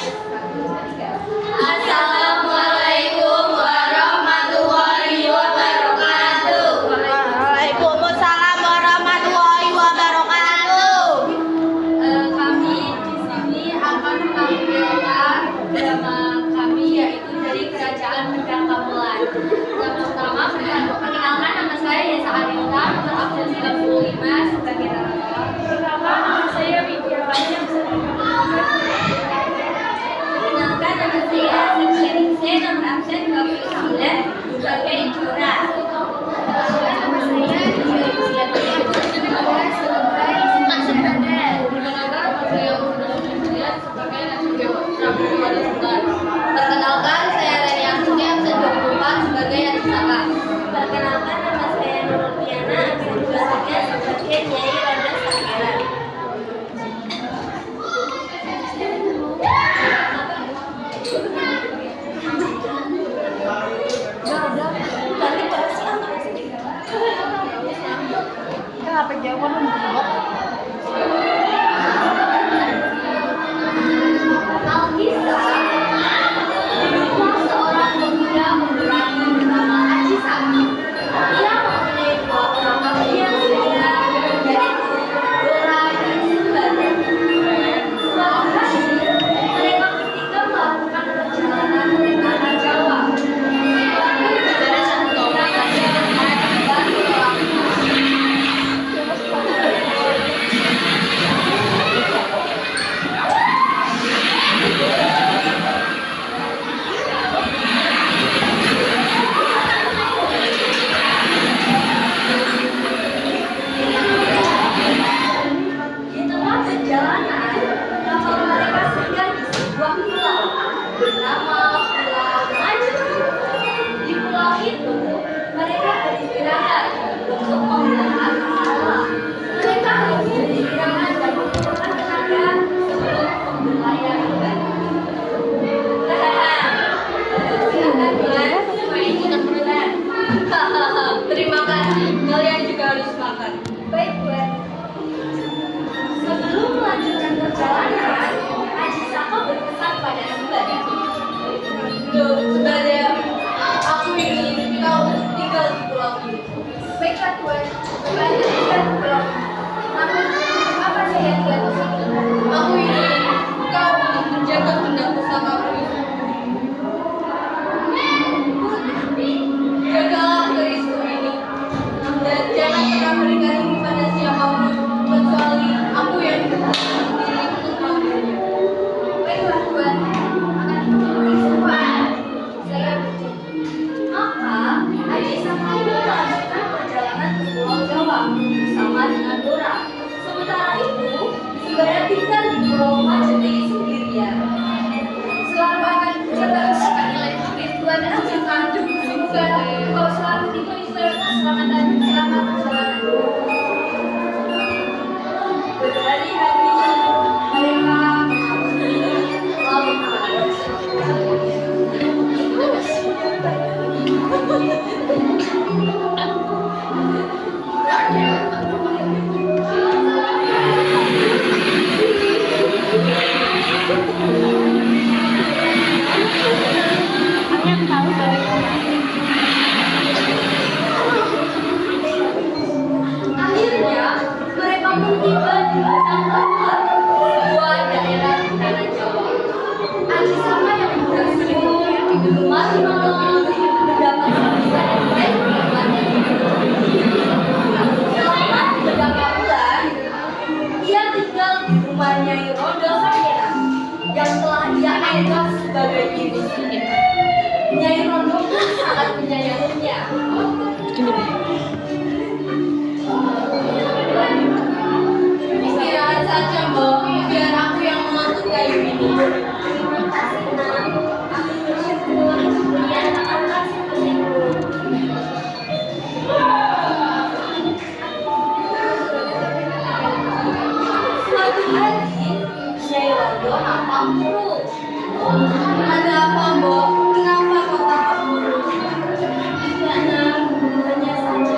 Assalamualaikum warahmatullahi wabarakatuh. Waalaikumsalam warahmatullahi wabarakatuh. Kami di sini akan menampilkan drama kami, yaitu dari Kerajaan Pedang Gamelan. Pertama-tama perkenalkan, nama saya Yesa Arita, nomor absen 95 sebagai narator. Pertama, nama saya Widiawati yang perkenalkan, nama saya Sri nomor absen 29 sebagai jurah. Nama saya Perkenalkan, saya Reni Astuti, absen 24 sebagai Adisaka. Perkenalkan, nama saya Nurul Piana, absen 23 sebagai Nyai Randa Sakiran. Apa jawaban Alkisah didukung seorang pemuda pemberani bernama Haji Saki. Ia mempunyai dua orang kafir yaitu Dora dan Sembada. Suatu hari, mereka bertiga melakukan perjalanan ke tanah Jawa. Di tengah perjalanan, kapal mereka singgah di sebuah pulau bernama Pulau Maju. Di pulau itu, mereka beristirahat untuk membahas masalah. Mereka harus beristirahat dan mengumpulkan tenaga sebelum pemberlayar kembali. Silakan Tuan, main bulan. Terima kasih, kalian juga harus makan. Baik, Tuan. Sebelum melanjutkan perjalanan, Haji Saka berpesan pada Sembada. Loh, Sembada, aku ingin kau untuk tinggal di pulau ini. Baiklah, Tuan. Sembada tinggal di pulau ini. Namun, apa saya tinggal di sini? Aku ingin kau untuk menjaga benda pusakaku itu. Jagalah kerisku ini. Dan jangan pernah berikan ini pada siapapun kecuali aku yang sendiri untuk mengambilnya. Baiklah, Tuan, akan diikuti semua. Saya berjanji. Maka Haji Saka melanjutkan perjalanan ke Pulau Jawa bersama dengan Dora. Sementara itu, Sembada tinggal di Pulau Majene sendirian. Selalu akan menjaga sekali lagi Tuan dan Tuan. Semoga kau selalu diberi selamat dan selamat perjalanan. Berhari-hari mereka lalu akhirnya mereka tiba di Padang Lampar, sebuah daerah di tanah Jawa. Haji Saka yang berhasil masih mengalami mendapat sambutan yang baik di rumahnya. Selama beberapa bulan, ia tinggal di rumah Nyai Randa Sakiran yang telah ia anggap sebagai ibu sendiri. Nyai Randa pun sangat menyayanginya. Istirahat saja, Mbak. Biar aku yang mengangkut kayu ini. Terima kasih, Nak. Aku bersyukur dia akan seperti itu. Suatu hari, Nyai Rondo nampak murung. Ada apa, Mbak? Kenapa kau tampak murung? Tidak, Nak. Hanya saja.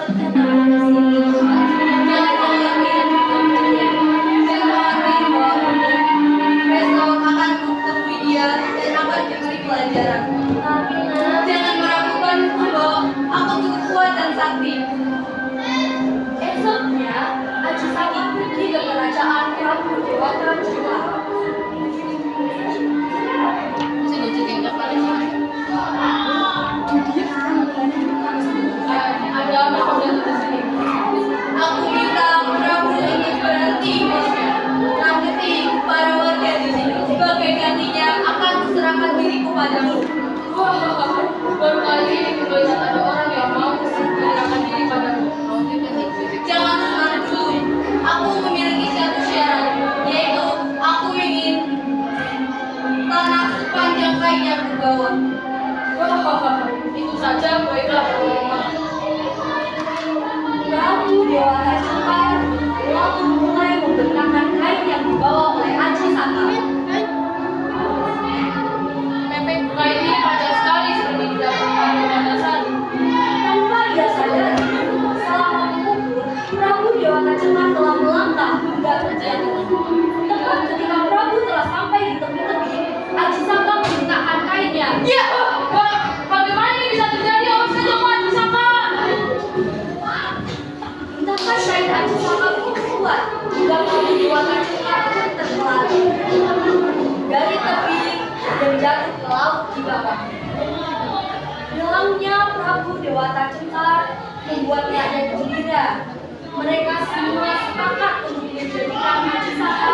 Nah, Dewata Cinta. Ada apa pada sini? Aku minta Prabu untuk berhenti menyakiti para warga di sini. Sebagai gantinya akan kuserahkan diriku padamu. Wah, baru kali ini melihat ada orang yang mau menyerahkan diri padamu. Jangan semangat dulu. Aku memiliki satu syarat, yaitu aku ingin tanah sepanjang kain yang kubawa. Wah, itu saja, baiklah. Prabu Dewata Cinta lalu mulai membentangkan kain yang dibawa oleh Aji Saka. Kain ini panjang sekali seperti tidak ada batasan. Tanpa dia sadari, selama mengukur, Prabu Dewata Cinta telah melangkah hingga terjadi. Tepat ketika Prabu telah sampai di tepi-tepi, Aji Saka membentangkan kainnya. Ya, bagaimana ini bisa terjadi? Awas saja, Aji Saka. Entahkah syahid Aji Saka begitu kuat hingga Prabu Dewata Cinta pun terpelari dari tepi dan jatuh ke laut di bawah. Hilangnya Prabu Dewata Cinta membuat rakyat gembira. Mereka semua sepakat untuk menjadikan Aji Saka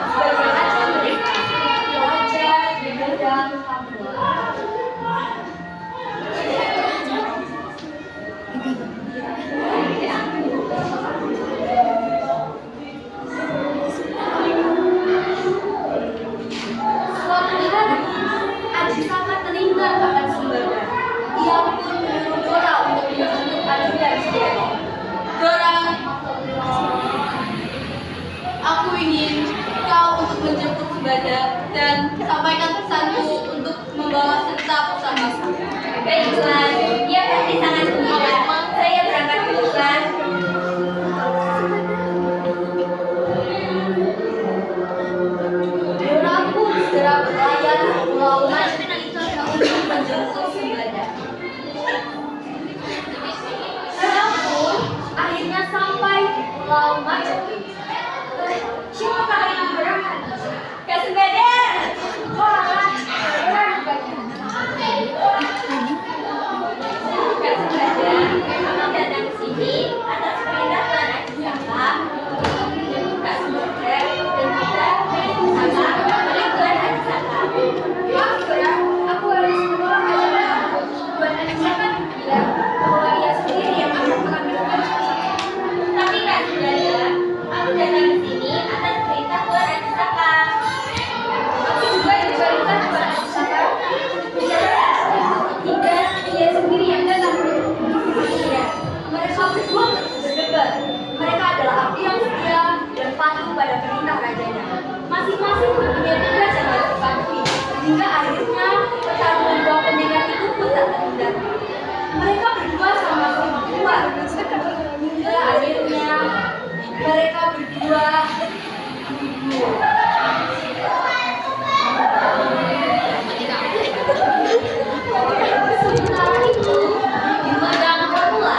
sebagai raja mereka, raja di Medan Papua. Suatu hari, Aji Saka teringat akan Sembada. Ia pun menyuruh Dora untuk menjemput Aji dan Sembada. Dora, aku ingin kau untuk menjemput Sembada dan sampaikan pesanku untuk membawa serta pusaka. Baiklah, dia pasti sangat gembira. Saya berangkat dulu kan. Dora pun segera berlayar ke Pulau Majapahit untuk menjemput Sembada. Saya pun akhirnya sampai di Pulau Majapahit. Siapakah yang berangkat? Kak Sembada. Wah, berangkat. Kak Sembada, memang datang ke sini atas perintah Tuan Aji Saka untuk menjemput Kak Sembada dan kita bersama oleh Tuan Aji Saka. Maaf Dora, aku harus menolong Aji Saka. Tuan Aji Saka bilang bahwa ia sendiri yang akan mengambil pusaka. Tapi Kak Sembada, aku datang ke sini atas perintah Tuan Aji Saka. Aku juga diperintah Tuan Aji Saka. Tidak, ia sendiri yang datang. Iya, mereka berdua berdebat. Mereka adalah abdi yang setia dan patuh pada perintah rajanya. Masing-masing mempunyai tugas yang harus dipatuhi. Hingga akhirnya pertarungan dua pendekar itu pun tak terhindar. Mereka berdua sama-sama kuat. Hingga akhirnya mereka berdua gugur. Sementara itu, di Medan Papua.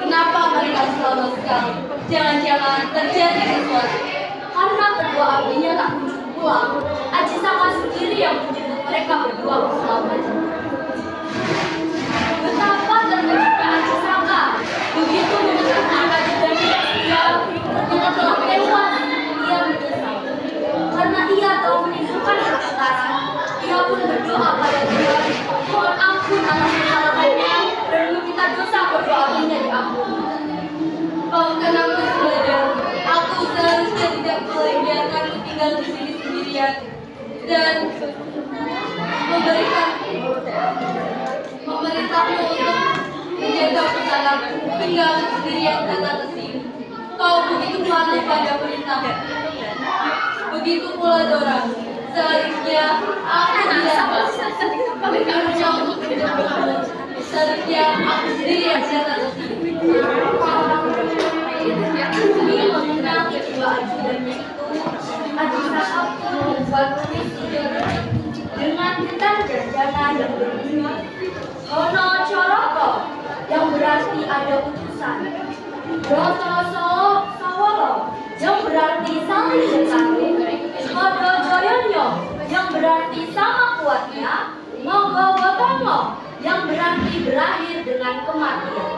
Kenapa mereka selalu sekali? Jangan-jangan terjadi sesuatu. Karena kedua abdinya tak kunjung pulang, Aji Saka sendiri yang menjemput mereka berdua ke Pulau Majapahit. Betapa terkejutnya Aji Saka. Begitu mendengar angka dan dia ternyata telah tewas. Ia menyesal. Karena ia telah menimbulkan pertengkaran, ia pun berdoa pada Tuhan, mohon ampun atas kesalahannya dan meminta dosa kedua abdinya diampuni. Maafkan aku Sembada, aku seharusnya tidak boleh biarkanmu tinggal di sini sendirian dan memerintahmu untuk menjaga pusakamu hingga aku sendirian datang ke sini. Kau begitu patuh pada perintah. Begitu pula Dora. Seharusnya aku tidak meminta untuk menjemputmu. Seharusnya aku sendiri yang datang ke sini. Demi mengenali dua ajudannya itu, Aji Saka pun membuat puisi dengan tentang janjana yang berbunyi Hono Coroko, yang berarti ada utusan. Broto Sawolo, yang berarti membuatnya Mogowotongo yang berarti berakhir dengan kematian.